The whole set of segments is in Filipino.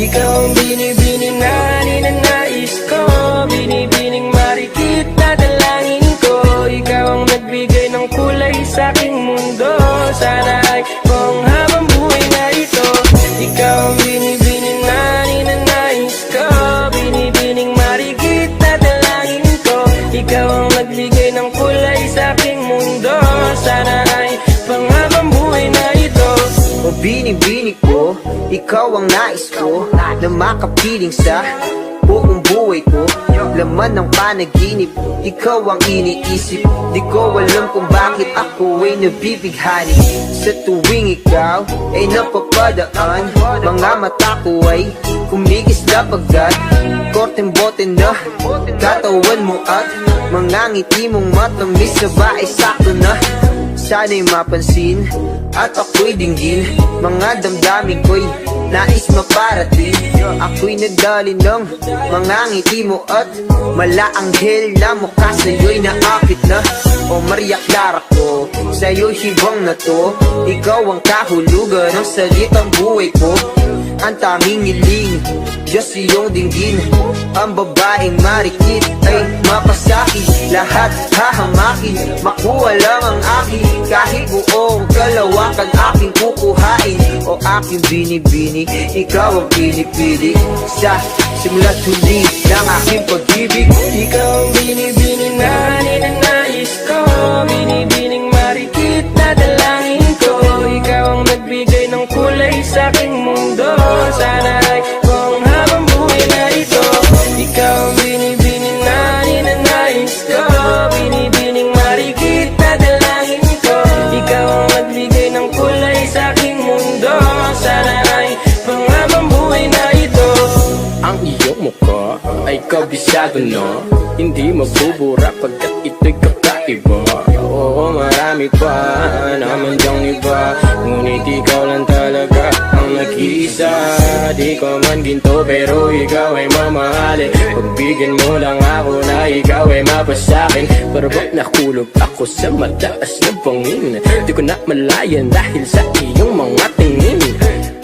Ikaw ang binibining na ninanais ko, binibining marikit na dalangin ko. Ikaw ang nagbigay ng kulay sa aking mundo. Sana ay kung habang buhay na ito. Ikaw ang binibining na ninanais ko, binibining marikit na dalangin ko. Ikaw ang nagbigay ng kulay sa aking mundo. Sana ay panghabang buhay na ito. O binibini ko, ikaw ang nais ko, na makapiling sa buong buhay ko. Laman ng panaginip, ikaw ang iniisip. Di ko alam kung bakit ako ay nabibighani. Sa tuwing ikaw ay napapadaan, mga mata ko ay kumigisla pagkat korteng bote na katawan mo at mga ngiti mong matamis na ba ay sakto na. Sana'y mapansin at ako'y dinggin, mga damdamin ko'y nais maparating. Ako'y nagdali ng mga ngiti mo at malaanghel na mukha sa'yo'y naakit na. O Maria Clara ko, sa'yo'y hibang na to. Ikaw ang kahulugan ng salitang buhay ko. Ang tanging hiling, Diyos iyong dinggin. Ang babaeng marikit ay mapasaki. Lahat hahamakin, makuha lang ang akin. Kahit buong kalawakan aking kukuhain. O aking binibini, ikaw ang pinipili. Sa simula't huli ng aking pag-ibig. Ikaw ang binibining na ninanais ko, binibining marikit na dalangin ko. Ikaw ang nagbigay ng kulay sa aking mundo. Sana ay kung habang buhay na ito. Ikaw ang binibining na ninanais ko, binibining marikit na dalangin ko. Ikaw ang nagbigay ng kulay sa aking mundo. Sana ay kung habang buhay na ito. Ang iyong mukha ay kabisado na, hindi mabubura pagkat ito'y kakaiba. Oo, marami pa naman dyang iba, ngunit ikaw lang talaga ang nag-iisa. Di ko man ginto pero ikaw ay mamahalin. Pagbigyan mo lang ako na ikaw ay mapasakin. Pero ba't nakulog ako sa mataas na bangin? Di ko na malayan dahil sa iyong mga tingin.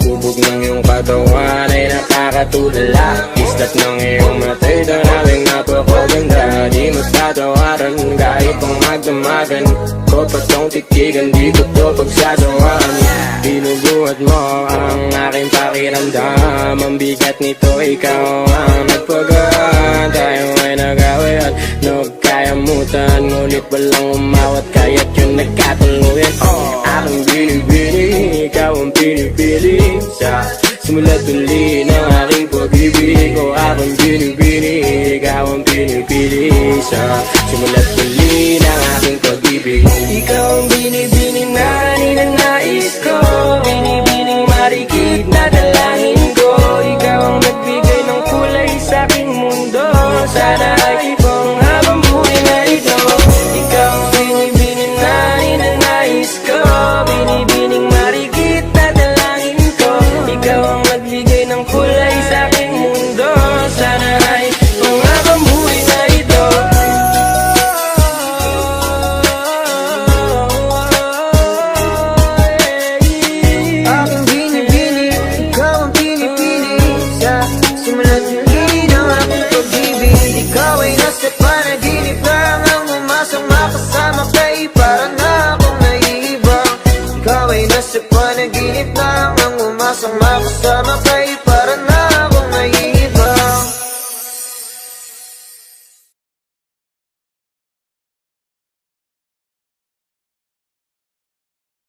Bubog ng iyong katawan ay nakakatulala. Islat ng iyong matay tanawing napakaganda. Di matatawaran kahit kung magdamagan ko pa tong titigan, di ko to pagsasawaan. Binubuhat mo ang aking pakiramdam. Ang bigat nito ikaw ang nagpagaan. Tayo ay nag-away at nagkayamutan, ngunit walang umawat kaya't yun nagkatuluyan. Aking binibini, ikaw ang pinipili. Sa simula't huli ng aking pag-ibig. O aking binibini, ikaw ang pinipili. Sa simula't huli ng aking pag-ibig. Ikaw ang binibining na ninanais ko, binibining marikit na dalangin ko. Ikaw ang nagbigay ng kulay sa aking mundo. Sana ay kung habang buhay na ito. Ikaw ang binibining na ninanais ko, binibining marikit na dalangin ko. Ikaw ang nagbigay ng kulay sa aking mundo. Sana ay kung habang buhay na ito. Aking binibini, ikaw ang pinipili. Sa simula't huli ng aking pag-ibig. Ikaw ay nasa panaginip lang, ang umasang makasama kay para na akong naiibang. Ikaw ay nasa panaginip lang, ang umasang makasama kay para na akong naiibang.